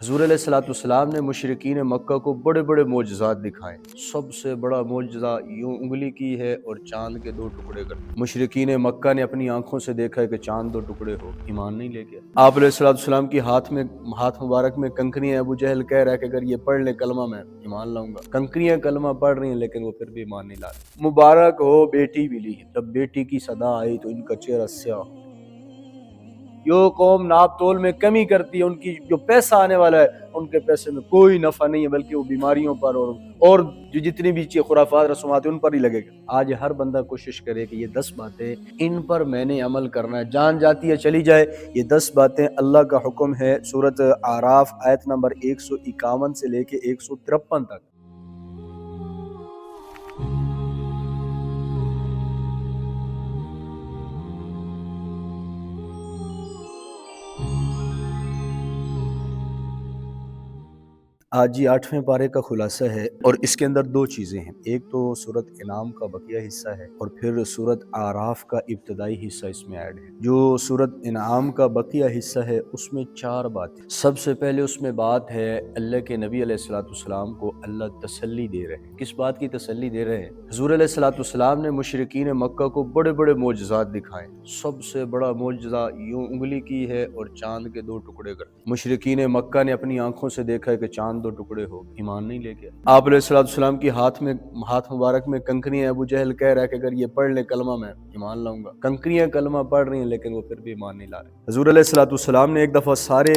حضور علیہ الصلوۃ والسلام نے مشرکین مکہ کو بڑے بڑے معجزات دکھائے۔ سب سے بڑا معجزہ یوں انگلی کی ہے اور چاند کے دو ٹکڑے کر دیے۔ مشرکین مکہ نے اپنی آنکھوں سے دیکھا ہے کہ چاند دو ٹکڑے ہو، ایمان نہیں لے گیا۔ آپ علیہ الصلوۃ والسلام کی ہاتھ مبارک میں کنکریاں، ابو جہل کہہ رہا ہے کہ اگر یہ پڑھ لے کلمہ میں ایمان لاؤں گا۔ کنکریاں کلمہ پڑھ رہی ہیں لیکن وہ پھر بھی ایمان نہیں لا رہے۔ مبارک ہو بیٹی ملی ہے۔ جب بیٹی کی صدا آئی تو ان کا چہرہ سیاہ ہو۔ جو قوم ناپ تول میں کمی کرتی ہے، ان کی جو پیسہ آنے والا ہے ان کے پیسے میں کوئی نفع نہیں ہے، بلکہ وہ بیماریوں پر اور جو جتنی بھی خرافات رسومات ہیں ان پر ہی لگے گا۔ آج ہر بندہ کوشش کرے کہ یہ 10 باتیں ان پر میں نے عمل کرنا ہے، جان جاتی ہے چلی جائے۔ یہ 10 باتیں اللہ کا حکم ہے، سورۃ اعراف آیت نمبر 151 سے لے کے 153 تک۔ آج 8ویں پارے کا خلاصہ ہے اور اس کے اندر 2 چیزیں ہیں۔ ایک تو سورۃ انعام کا بقیہ حصہ ہے اور پھر سورۃ اعراف کا ابتدائی حصہ اس میں ایڈ ہے۔ جو سورۃ انعام کا بقیہ حصہ ہے اس میں 4 باتیں۔ سب سے پہلے اس میں بات ہے اللہ کے نبی علیہ الصلوۃ والسلام کو اللہ تسلی دے رہے ہیں۔ کس بات کی تسلی دے رہے ہیں؟ حضور علیہ الصلوۃ والسلام نے مشرکین مکہ کو بڑے بڑے معجزات دکھائے۔ سب سے بڑا معجزہ یوں انگلی کی ہے اور چاند کے 2 ٹکڑے کر دیے۔ مشرکین مکہ نے اپنی آنکھوں سے دیکھا ہے کہ چاند 2 ٹکڑے ہو، ایمان نہیں لے گیا۔ آپ علیہ الصلوۃ والسلام کی ہاتھ مبارک میں کنکریاں، ابو جہل کہہ رہا ہے کہ اگر یہ پڑھ لے کلمہ میں ایمان لاؤں گا۔ کنکریاں کلمہ پڑھ رہی ہیں لیکن وہ پھر بھی ایمان نہیں لا رہے۔ حضور علیہ الصلوۃ والسلام نے ایک دفعہ سارے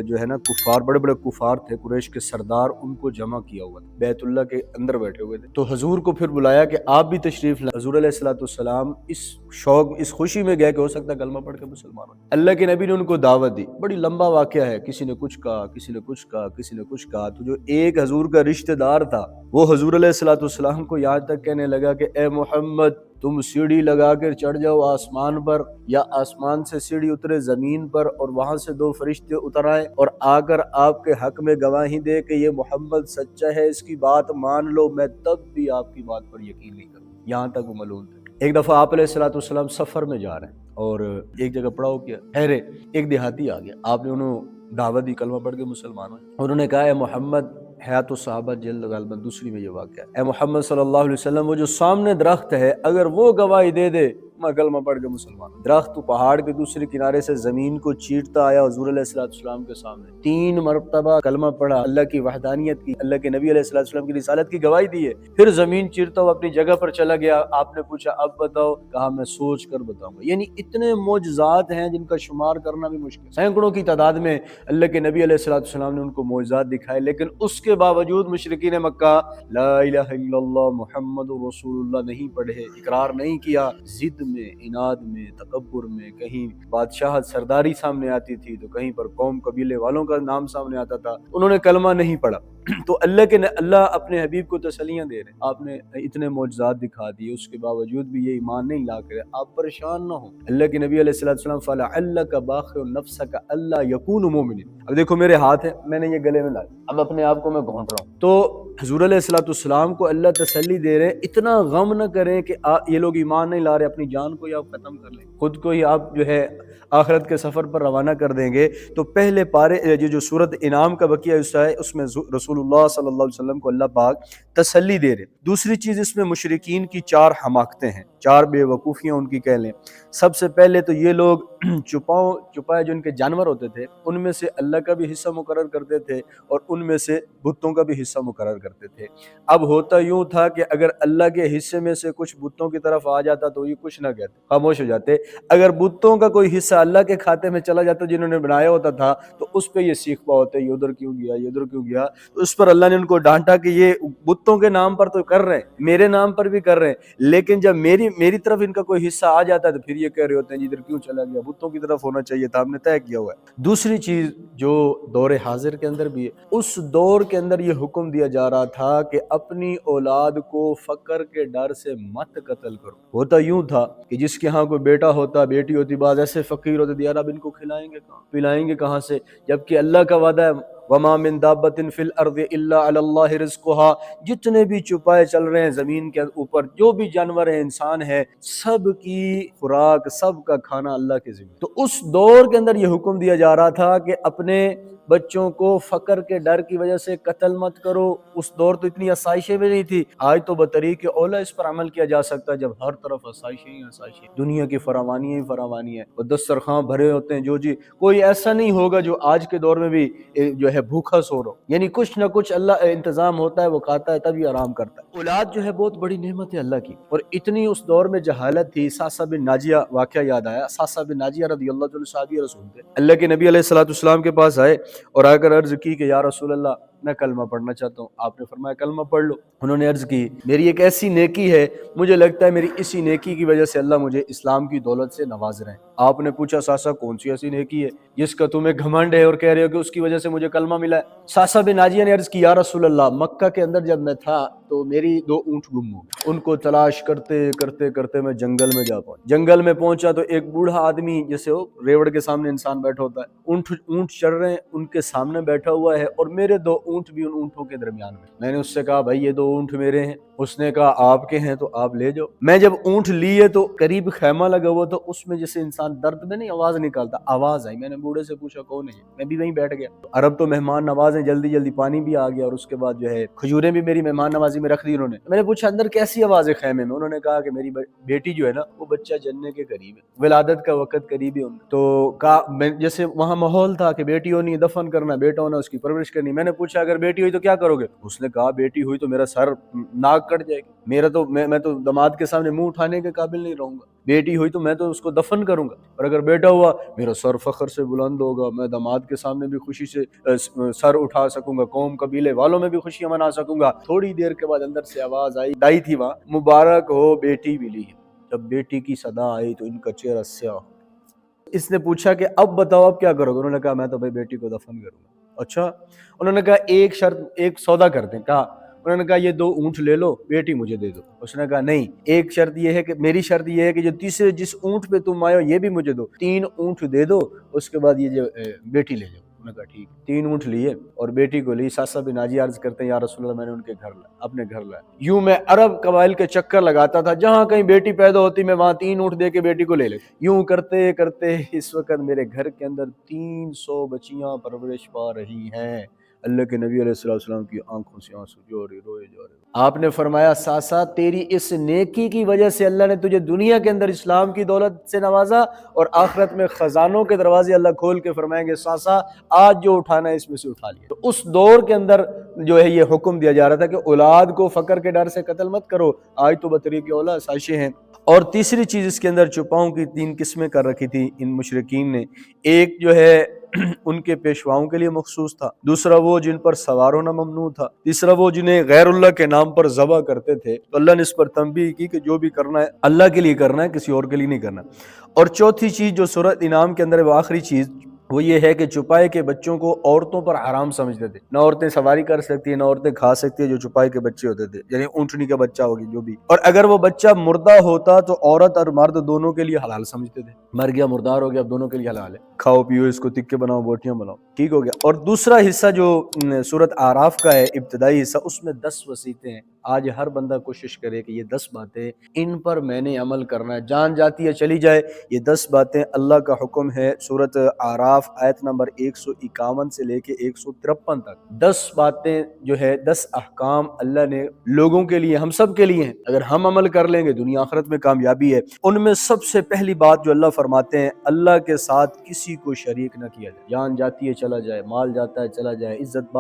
جو ہے نا کفار، بڑے بڑے کفار تھے قریش کے سردار، ان کو جمع کیا ہوا تھا، بیت اللہ کے اندر بیٹھے ہوئے تھے۔ تو حضور کو پھر بلایا کہ آپ بھی تشریف لائیں۔ حضور علیہ الصلوۃ والسلام اس شوق، اس خوشی میں گئے کہ ہو سکتا ہے کلمہ پڑھ کے مسلمان ہو۔ اللہ کے نبی نے ان کو دعوت دی۔ بڑی لمبا واقعہ ہے، کسی نے کچھ کہا، کسی نے کچھ کہا، کسی نے کچھ کہا۔ تو جو ایک حضور کا رشتہ دار تھا وہ حضور علیہ الصلوۃ والسلام کو یہاں تک کہنے لگا کہ اے محمد، تم سیڑھی لگا کر چڑھ جاؤ آسمان پر، یا آسمان سے سیڑھی اترے زمین پر اور وہاں سے 2 فرشتے اتر آئے اور آ کر آپ کے حق میں گواہی دے کہ یہ محمد سچا ہے، اس کی بات مان لو، میں تب بھی آپ کی بات پر یقین نہیں کروں۔ یہاں تک وہ ملعون تھے۔ ایک دفعہ آپ علیہ الصلوۃ والسلام سفر میں جا رہے ہیں اور ایک جگہ پڑاؤ کیا، ٹھہرے، ایک دیہاتی آ گیا۔ آپ نے انہوں دعوت دی، کلمہ پڑھ کے مسلمان ہوئے۔ انہوں نے کہا اے محمد، حیات الصحابہ جلد غالباً 2 میں یہ واقعہ ہے، اے محمد صلی اللہ علیہ وسلم، وہ جو سامنے درخت ہے اگر وہ گواہی دے دے میں کلمہ پڑھ کے مسلمان ہوں۔ درخت تو پہاڑ کے دوسرے کنارے سے زمین کو چیرتا آیا حضور علیہ الصلوۃ والسلام کے سامنے، 3 مرتبہ کلمہ پڑھا، اللہ کی وحدانیت کی، اللہ کے نبی علیہ الصلوۃ والسلام کی رسالت کی گواہی دی ہے، پھر زمین چیرتا ہوا اپنی جگہ پر چلا گیا۔ آپ نے پوچھا اب بتاؤ، کہا میں سوچ کر بتاؤں گا۔ یعنی اتنے معجزات ہیں جن کا شمار کرنا بھی مشکل، سینکڑوں کی تعداد میں اللہ کے نبی علیہ الصلوۃ والسلام نے ان کو معجزات دکھائے، لیکن اس کے باوجود مشرکین مکہ لا الہ الا اللہ محمد رسول اللہ نہیں پڑھے، اقرار نہیں کیا۔ ضد میں، عناد میں، تکبر میں، کہیں بادشاہت سرداری سامنے آتی تھی تو کہیں پر قوم قبیلے والوں کا نام سامنے آتا تھا، انہوں نے کلمہ نہیں پڑھا۔ تو اللہ اپنے حبیب کو تسلیاں دے رہے ہیں، آپ نے اتنے معجزات دکھا دیے، اس کے باوجود بھی یہ ایمان نہیں لا کر، آپ پریشان نہ ہوں۔ اللہ کے نبی علیہ الصلوۃ والسلام فَلَعَلَّكَ بَاخِعٌ نَفْسَكَ أَلَّا يَكُونُوا مُؤْمِنِينَ۔ اب دیکھو میرے ہاتھ ہے، میں نے یہ گلے میں لایا، اب اپنے آپ کو میں گھونٹ رہا ہوں۔ تو حضور علیہ الصلوۃ والسلام کو اللہ تسلی دے رہے ہیں، اتنا غم نہ کریں کہ یہ لوگ ایمان نہیں لا رہے، اپنی جان کو ہی آپ ختم کر لیں، خود کو ہی آپ جو ہے آخرت کے سفر پر روانہ کر دیں گے۔ تو پہلے پارے جو سورۃ انعام کا بقیہ حصہ ہے اس میں رسول اللہ صلی اللہ علیہ وسلم کو اللہ پاک تسلی دے رہے۔ دوسری چیز اس میں مشرکین کی 4 حماقتیں ہیں، 4 بے وقوفیاں ان کی کہہ لیں۔ سب سے پہلے تو یہ لوگ چھپائے جو ان کے جانور ہوتے تھے ان میں سے اللہ کا بھی حصہ مقرر کرتے تھے اور ان میں سے بتوں کا بھی حصہ مقرر کرتے تھے۔ اب ہوتا یوں تھا کہ اگر اللہ کے حصے میں سے کچھ بتوں کی طرف آ جاتا تو یہ کچھ نہ کہتے، خاموش ہو جاتے۔ اگر بتوں کا کوئی حصہ اللہ کے کھاتے میں چلا جاتا جنہوں نے بنایا ہوتا تھا تو اس پہ یہ سیکھوا ہوتے، یہ ادھر کیوں گیا، یہ ادھر کیوں گیا۔ تو اس پر اللہ نے ان کو ڈانٹا کہ یہ بتوں کے نام پر تو کر رہے ہیں، میرے نام پر بھی کر رہے ہیں، لیکن جب میری طرف ان کا کوئی حصہ آ جاتا ہے تو پھر یہ کہہ رہے ہوتے ہیں جی ادھر کیوں چلا گیا، بتوں کی طرف ہونا چاہیے تھا، ہم نے طے کیا ہوا ہے۔ دوسری چیز جو دور حاضر کے اندر بھی ہے، اس دور کے اندر یہ حکم دیا جا رہا تھا کہ اپنی اولاد کو فقر کے ڈر سے مت قتل کرو۔ ہوتا یوں تھا کہ جس کے ہاں کوئی بیٹا ہوتا، بیٹی ہوتی، بعض ایسے فقیر ہوتے یار اب ان کو کھلائیں گے کہاں، پلائیں گے کہاں سے، جبکہ اللہ کا وعدہ ہے وَمَا مِن دَابَّةٍ فِي الْأَرْضِ إِلَّا عَلَى اللَّهِ رِزْقُهَا، جتنے بھی چوپائے چل رہے ہیں زمین کے اوپر، جو بھی جانور ہیں، انسان ہے، سب کی خوراک، سب کا کھانا اللہ کے ذمہ۔ تو اس دور کے اندر یہ حکم دیا جا رہا تھا کہ اپنے بچوں کو فقر کے ڈر کی وجہ سے قتل مت کرو۔ اس دور تو اتنی آسائشیں بھی نہیں تھی، آج تو بطریق اولا اس پر عمل کیا جا سکتا ہے جب ہر طرف آسائشیں ہی آسائشیں، دنیا کی فراوانیاں ہی فراوانی ہے، اور دسترخوان بھرے ہوتے ہیں، جو جی کوئی ایسا نہیں ہوگا جو آج کے دور میں بھی جو ہے بھوکا سو رہا ہو، یعنی کچھ نہ کچھ اللہ انتظام ہوتا ہے، وہ کھاتا ہے تبھی آرام کرتا ہے۔ اولاد جو ہے بہت بڑی نعمت ہے اللہ کی، اور اتنی اس دور میں جہالت تھی۔ ساسا بن ناجیہ واقعہ یاد آیا، ساسا بن ناجیہ رضی اللہ عنہ صحابی رسول تھے، اللہ کے نبی علیہ الصلوۃ والسلام کے پاس آئے اور آ کر عرض کی کہ یا رسول اللہ میں کلمہ پڑھنا چاہتا ہوں۔ آپ نے فرمایا کلمہ پڑھ لو۔ انہوں نے عرض کی میری ایک ایسی نیکی ہے، مجھے لگتا ہے میری اسی نیکی کی وجہ سے اللہ مجھے اسلام کی دولت سے نواز رہے ہیں۔ آپ نے پوچھا ساسا کون سی ایسی نیکی ہے جس کا تمہیں گھمنڈ ہے اور کہہ رہے ہو کہ اس کی وجہ سے مجھے کلمہ ملا ہے؟ ساسا بن ناجیہ نے عرض کی یا رسول اللہ مکہ کے اندر جب میں تھا تو میری 2 اونٹ گم ہو گئے، ان کو تلاش کرتے کرتے کرتے میں جنگل میں جا پہنچا۔ جنگل میں پہنچا تو ایک بوڑھا آدمی، جیسے وہ ریوڑ کے سامنے انسان بیٹھا ہوتا ہے، اونٹ چر رہے ہیں، ان کے سامنے بیٹھا ہوا ہے اور میرے 2 اونٹ بھی ان اونٹوں کے درمیان میں نے اس سے کہا بھائی یہ 2 اونٹ میرے ہیں۔ اس نے کہا آپ کے ہیں تو آپ لے جاؤ۔ میں جب اونٹ لیے تو قریب خیمہ لگا ہوا تو اس میں جیسے انسان درد میں نہیں آواز نکالتا، آواز آئی۔ میں نے بوڑھے سے پوچھا کون ہے؟ میں بھی وہیں بیٹھ گیا۔ عرب تو مہمان نواز ہیں، جلدی جلدی پانی بھی آ گیا، اور اس کے بعد جو ہے کھجوریں بھی میری مہمان نوازی میں رکھ دی انہوں نے۔ میں نے پوچھا اندر کیسی آواز ہے خیمے میں؟ انہوں نے کہا کہ میری بیٹی جو ہے نا وہ بچہ جننے کے قریب ہے، ولادت کا وقت قریب ہے۔ تو کہا جیسے وہاں ماحول تھا کہ بیٹی ہونی دفن کرنا، بیٹا ہونا اس کی پرورش کرنی۔ میں نے پوچھا اگر بیٹی ہوئی تو کیا کرو گے؟ اس نے کہا بیٹی ہوئی تو میرا سر ناک کٹ جائے گی، میں تو داماد کے سامنے منہ اٹھانے کے قابل نہیں رہوں گا۔ بیٹی ہوئی تو میں تو اس کو دفن کروں گا، اور اگر بیٹا ہوا میرا سر فخر سے بلند ہوگا، میں داماد کے سامنے بھی خوشی سے سر اٹھا سکوں گا، قوم قبیلے والوں میں بھی خوشیاں منا سکوں گا۔ تھوڑی دیر کے بعد اندر سے آواز آئی، دائی تھی وہاں، مبارک ہو بیٹی ملی ہے۔ جب بیٹی کی صدا آئی تو ان کا چہرہ سیاہ ہو۔ اس نے پوچھا کہ اب بتاؤ اب کیا کرو گے؟ انہوں نے کہا میں تو بھائی بیٹی کو دفن کروں گا۔ اچھا، انہوں نے کہا ایک شرط، ایک سودا کرتے ہیں۔ کہا انہوں نے کہا یہ 2 اونٹ لے لو، بیٹی مجھے دے دو۔ اس نے کہا نہیں، ایک شرط یہ ہے کہ میری شرط یہ ہے کہ جو تیسرے جس اونٹ پہ تم آئے ہو یہ بھی مجھے دو، 3 اونٹ دے دو، اس کے بعد یہ جو بیٹی لے جاؤ۔ انہوں نے کہا ٹھیک۔ 3 اونٹ لیے اور بیٹی کو لی۔ ساسا بن ناجیہ عرض کرتے ہیں یا رسول اللہ میں نے ان کے گھر لایا، اپنے گھر لایا۔ یوں میں عرب قبائل کے چکر لگاتا تھا، جہاں کہیں بیٹی پیدا ہوتی میں وہاں 3 اونٹ دے کے بیٹی کو لے لیتا۔ یوں کرتے کرتے اس وقت میرے گھر کے اندر 300 بچیاں پرورش پا رہی ہیں۔ اللہ کے نبی علیہ السلام کی آنکھوں سے آنسو جو روئے جا رہے۔ آپ نے فرمایا ساسا تیری اس نیکی کی وجہ سے اللہ نے تجھے دنیا کے اندر اسلام کی دولت سے نوازا، اور آخرت میں خزانوں کے دروازے اللہ کھول کے فرمائیں گے ساسا آج جو اٹھانا ہے اس میں سے اٹھا لیا۔ تو اس دور کے اندر جو ہے یہ حکم دیا جا رہا تھا کہ اولاد کو فقر کے ڈر سے قتل مت کرو، آج تو بطریق اولا آسائشیں ہیں۔ اور تیسری چیز اس کے اندر چھپاؤں کی 3 قسمیں کر رکھی تھی ان مشرکین نے۔ ایک جو ہے ان کے پیشواؤں کے لیے مخصوص تھا، دوسرا وہ جن پر سوار ہونا ممنوع تھا، تیسرا وہ جنہیں غیر اللہ کے نام پر ذبح کرتے تھے۔ تو اللہ نے اس پر تنبیہ کی کہ جو بھی کرنا ہے اللہ کے لیے کرنا ہے، کسی اور کے لیے نہیں کرنا۔ اور چوتھی چیز جو سورۃ انعام کے اندر ہے وہ آخری چیز، وہ یہ ہے کہ چپائے کے بچوں کو عورتوں پر حرام سمجھتے تھے، نہ عورتیں سواری کر سکتی ہیں نہ عورتیں کھا سکتی ہیں جو چپائے کے بچے ہوتے تھے، یعنی اونٹنی کا بچہ ہوگی جو بھی، اور اگر وہ بچہ مردہ ہوتا تو عورت اور مرد دونوں کے لیے حلال سمجھتے تھے۔ مر گیا مردار ہو گیا اب دونوں کے لیے حلال ہے، کھاؤ پیو اس کو، تکے بناؤ بوٹیاں بناؤ، ٹھیک ہو گیا۔ اور دوسرا حصہ جو سورۃ اعراف کا ہے ابتدائی حصہ، اس میں 10 وصیتیں ہیں۔ آج ہر بندہ کوشش کرے کہ یہ 10 باتیں ان پر میں نے عمل کرنا ہے، جان جاتی ہے چلی جائے، یہ 10 باتیں اللہ کا حکم ہے۔ سورۃ اعراف آیت نمبر 151 سے لے کے 153 تک 10 باتیں جو ہے 10 احکام اللہ نے لوگوں کے لیے، ہم سب کے لیے ہیں، اگر ہم عمل کر لیں گے دنیا آخرت میں کامیابی ہے۔ ان میں سب سے پہلی بات جو اللہ فرماتے ہیں، اللہ کے ساتھ کسی کو شریک نہ کیا جائے، جان جاتی ہے چلا جائے، مال جاتا ہے چلا جائے، عزت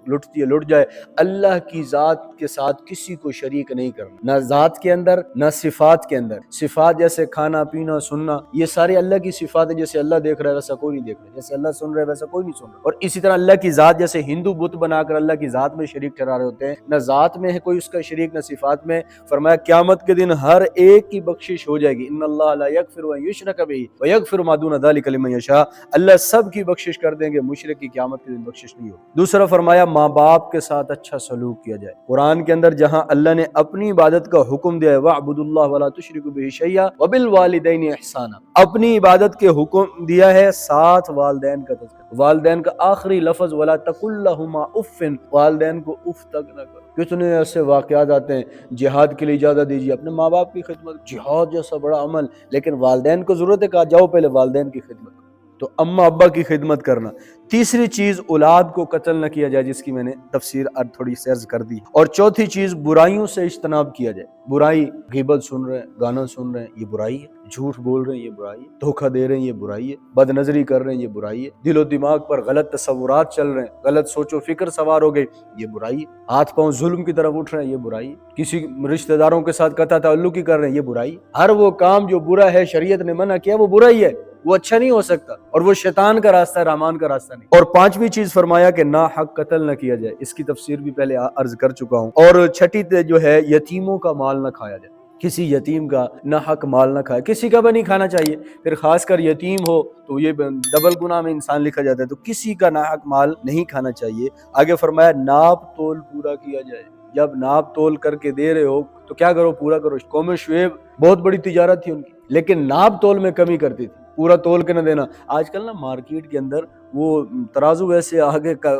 لٹتی ہے لٹ جائے، اللہ کی ذات کے ساتھ کسی کو شریک نہیں کرنا، نہ ذات کے اندر نہ صفات کے اندر۔ صفات جیسے کھانا پینا سننا، یہ سارے اللہ کی صفات ہیں، جیسے اللہ دیکھ رہا ہے ویسا کوئی نہیں دیکھ رہا، جیسے اللہ سن رہا ہے ویسا کوئی نہیں سن رہا۔ اور اسی طرح اللہ کی ذات، جیسے ہندو بت بنا کر اللہ کی ذات میں شریک ٹھہرا رہے ہوتے ہیں، نہ ذات میں ہے کوئی اس کا شریک نہ صفات میں۔ فرمایا قیامت کے دن ہر ایک کی بخشش ہو جائے گی، ان اللہ لا یغفر ان یشرک بہ ویغفر ما دون ذلک لمن یشاء، اللہ سب کی بخشش کر دیں گے، مشرک کی قیامت کے دن بخشش نہیں ہوگی۔ دوسرا فرمایا ماں باپ کے ساتھ اچھا سلوک کیا جائے۔ قرآن کے اندر جہاں اللہ نے اپنی عبادت کا حکم دیا ہے وَاعْبُدُوا اللَّهَ وَلَا تُشْرِكُوا بِهِ شَيْئًا وَبِالْوَالِدَيْنِ إِحْسَانًا، اپنی عبادت کے حکم دیا ہے، ساتھ والدین کا تذکرہ، والدین کا آخری لفظ وَلَا تَقُل لَّهُمَا اُفٍّ، والدین کو اف تک نہ کرو۔ کتنے ایسے واقعات آتے ہیں، جہاد کے لیے اجازت دیجیے، اپنے ماں باپ کی خدمت، جہاد جیسا بڑا عمل، لیکن والدین کو ضرورت ہے، کہا جاؤ پہلے والدین کی خدمت، تو اماں ابا کی خدمت کرنا۔ تیسری چیز اولاد کو قتل نہ کیا جائے، جس کی میں نے تفسیر تھوڑی سی عرض کر دی۔ اور چوتھی چیز برائیوں سے اجتناب کیا جائے۔ برائی، غیبت سن رہے ہیں، گانا سن رہے ہیں، یہ برائی ہے۔ جھوٹ بول رہے ہیں، یہ برائی ہے۔ دھوکہ دے رہے ہیں، یہ برائی ہے۔ بد نظری کر رہے ہیں، یہ برائی ہے۔ دل و دماغ پر غلط تصورات چل رہے ہیں، غلط سوچ و فکر سوار ہو گئی، یہ برائی ہے۔ ہاتھ پاؤں ظلم کی طرف اٹھ رہے ہیں، یہ برائی ہے۔ کسی رشتہ داروں کے ساتھ قطع تعلق ہی کر رہے ہیں، یہ برائی ہے۔ ہر وہ کام جو برا ہے، شریعت نے منع کیا، وہ برائی ہے، وہ اچھا نہیں ہو سکتا، اور وہ شیطان کا راستہ ہے، رحمان کا راستہ نہیں۔ اور پانچویں چیز فرمایا کہ ناحق قتل نہ کیا جائے، اس کی تفسیر بھی پہلے عرض کر چکا ہوں۔ اور چھٹی جو ہے یتیموں کا مال نہ کھایا جائے، کسی یتیم کا ناحق مال نہ کھائے، کسی کا بھی نہیں کھانا چاہیے، پھر خاص کر یتیم ہو تو یہ ڈبل گناہ میں انسان لکھا جاتا ہے، تو کسی کا ناحق مال نہیں کھانا چاہیے۔ آگے فرمایا ناپ تول پورا کیا جائے، جب ناپ تول کر کے دے رہے ہو تو کیا کرو، پورا کرو۔ قوم شعیب بہت بڑی تجارت تھی ان کی، لیکن ناپ تول میں کمی کرتی تھی، پورا تول کے نہ دینا۔ آج کل نا مارکیٹ کے اندر وہ ترازو ایسے آگے کا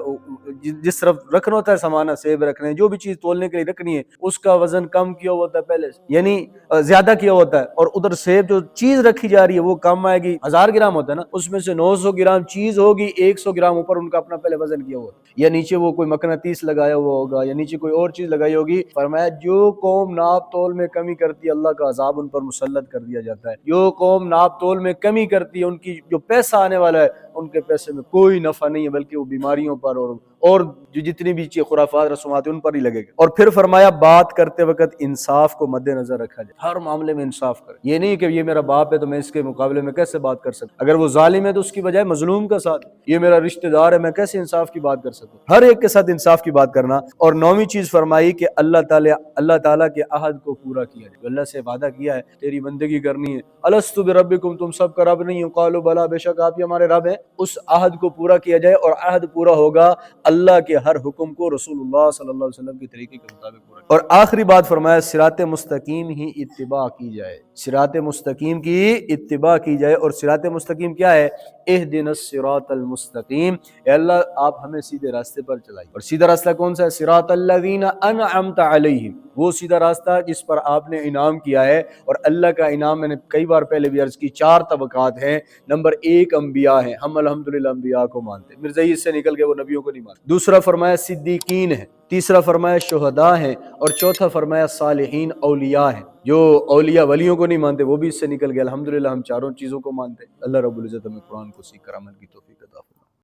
جس طرف رکھنا ہوتا ہے سامان، سیب رکھنے ہیں، جو بھی چیز تولنے کے لیے رکھنی ہے، اس کا وزن کم کیا ہوتا ہے پہلے سے، یعنی زیادہ کیا ہوتا ہے، اور ادھر سیب جو چیز رکھی جا رہی ہے وہ کم آئے گی۔ 1000 گرام ہوتا ہے نا، اس میں سے 900 گرام چیز ہوگی، 100 گرام اوپر ان کا اپنا پہلے وزن کیا ہوا، یا نیچے وہ کوئی مقناطیس لگایا ہوا ہوگا، یا نیچے کوئی اور چیز لگائی ہوگی۔ فرمایا جو قوم ناپ تول میں کمی کرتی ہے، اللہ کا عذاب ان پر مسلط کر دیا جاتا ہے۔ جو قوم ناپ تول میں کمی کرتی ہے، ان کی جو پیسہ آنے والا ہے، ان کے پیسے میں کوئی نفع نہیں ہے، بلکہ وہ بیماریوں پر اور جو جتنی بھی چیز خرافات رسومات ہیں ان پر ہی لگے گا۔ اور پھر فرمایا بات کرتے وقت انصاف کو مد نظر رکھا جائے، ہر معاملے میں انصاف کرے۔ یہ نہیں کہ یہ میرا باپ ہے تو میں اس کے مقابلے میں کیسے بات کر سکتا، اگر وہ ظالم ہے تو اس کی بجائے مظلوم کا ساتھ، یہ میرا رشتہ دار ہے میں کیسے انصاف کی بات کر سکوں، ہر ایک کے ساتھ انصاف کی بات کرنا۔ اور نویں چیز فرمائی کہ اللہ تعالیٰ کے عہد کو پورا کیا جائے، جو اللہ سے وعدہ کیا ہے تیری بندگی کرنی ہے، الست بربکم، تم سب کا رب نہیں ہو، قالوا بلا، بے شک آپ ہی ہمارے رب ہیں، اس عہد کو پورا کیا جائے۔ اور عہد پورا ہوگا اللہ کے ہر حکم کو رسول اللہ صلی اللہ علیہ وسلم کے طریقے کے مطابق پورا کیا۔ اور آخری بات فرمایا صراط مستقیم ہی اتباع کی جائے، صراط مستقیم کی اتباع کی جائے۔ اور صراط مستقیم کیا ہے؟ اہدنا الصراط المستقیم، اے اللہ آپ ہمیں سیدھے راستے پر چلائیے۔ اور سیدھا راستہ کون سا ہے؟ صراط الذین انعمت علیہم، وہ سیدھا راستہ جس پر آپ نے انعام کیا ہے۔ اور اللہ کا انعام میں نے کئی بار پہلے بھی عرض کی، 4 طبقات ہیں۔ نمبر 1 انبیاء ہیں، ہم الحمدللہ انبیاء کو مانتے ہیں، مرزا عیسی سے نکل کے وہ نبیوں کو نہیں مانتے۔ دوسرا فرمایا صدیقین ہیں، تیسرا فرمایا شہداء ہیں، اور چوتھا فرمایا صالحین اولیاء ہیں۔ جو اولیاء ولیوں کو نہیں مانتے وہ بھی اس سے نکل گئے۔ الحمدللہ ہم چاروں چیزوں کو مانتے ہیں۔ اللہ رب العزت ہمیں قرآن کو سیکھ کر عمل کی توفیق عطا فرمائے۔